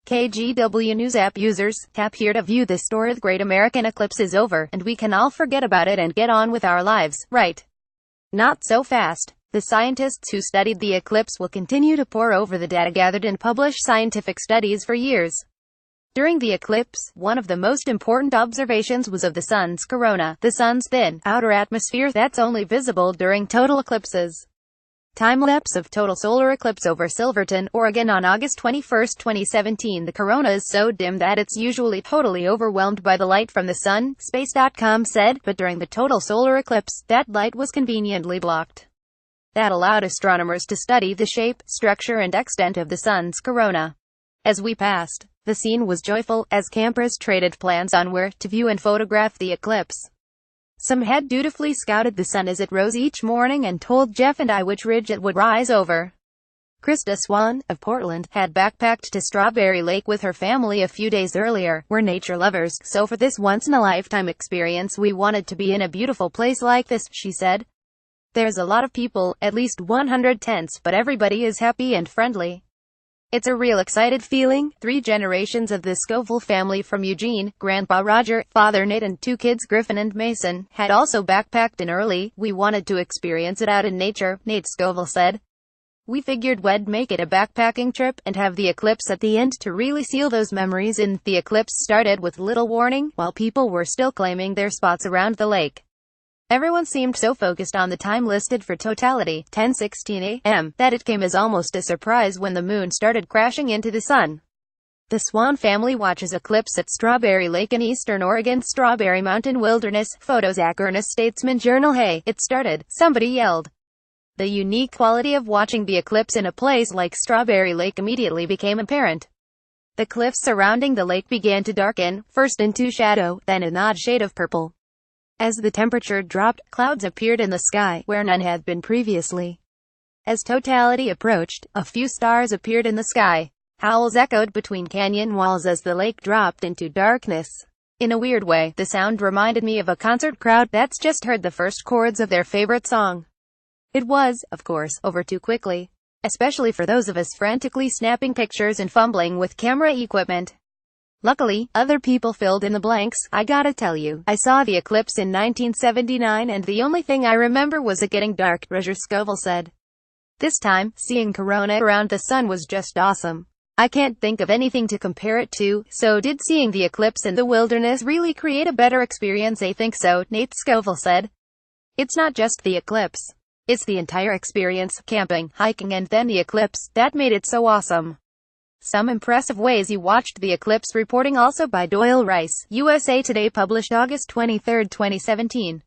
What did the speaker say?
KGW News app users, tap here to view this story. The Great American Eclipse is over, and we can all forget about it and get on with our lives, right? Not so fast. The scientists who studied the eclipse will continue to pore over the data gathered and publish scientific studies for years. During the eclipse, one of the most important observations was of the sun's corona, the sun's thin, outer atmosphere that's only visible during total eclipses. Time-lapse of total solar eclipse over Silverton, Oregon on August 21, 2017. The corona is so dim that it's usually totally overwhelmed by the light from the sun, Space.com said, but during the total solar eclipse, that light was conveniently blocked. That allowed astronomers to study the shape, structure and extent of the sun's corona. As we passed, the scene was joyful, as campers traded plans on where to view and photograph the eclipse. Some had dutifully scouted the sun as it rose each morning and told Jeff and I which ridge it would rise over. Krista Swan, of Portland, had backpacked to Strawberry Lake with her family a few days earlier. We're nature lovers, so for this once-in-a-lifetime experience we wanted to be in a beautiful place like this, she said. There's a lot of people, at least 100 tents, but everybody is happy and friendly. It's a real excited feeling. 3 generations of the Scoville family from Eugene, Grandpa Roger, Father Nate and 2 kids Griffin and Mason, had also backpacked in early. We wanted to experience it out in nature, Nate Scoville said. We figured we'd make it a backpacking trip, and have the eclipse at the end to really seal those memories in. The eclipse started with little warning, while people were still claiming their spots around the lake. Everyone seemed so focused on the time listed for totality, 10:16 a.m., that it came as almost a surprise when the moon started crashing into the sun. The Swan family watches eclipse at Strawberry Lake in eastern Oregon's Strawberry Mountain Wilderness. Photo Zach Ernest Statesman Journal. Hey, it started, somebody yelled. The unique quality of watching the eclipse in a place like Strawberry Lake immediately became apparent. The cliffs surrounding the lake began to darken, first into shadow, then an odd shade of purple. As the temperature dropped, clouds appeared in the sky, where none had been previously. As totality approached, a few stars appeared in the sky. Howls echoed between canyon walls as the lake dropped into darkness. In a weird way, the sound reminded me of a concert crowd that's just heard the first chords of their favorite song. It was, of course, over too quickly. Especially for those of us frantically snapping pictures and fumbling with camera equipment. Luckily, other people filled in the blanks. I gotta tell you, I saw the eclipse in 1979 and the only thing I remember was it getting dark, Roger Scoville said. This time, seeing corona around the sun was just awesome. I can't think of anything to compare it to. So did seeing the eclipse in the wilderness really create a better experience? I think so, Nate Scoville said. It's not just the eclipse. It's the entire experience, camping, hiking and then the eclipse, that made it so awesome. Some impressive ways you watched the eclipse. Reporting also by Doyle Rice, USA Today, published August 23, 2017.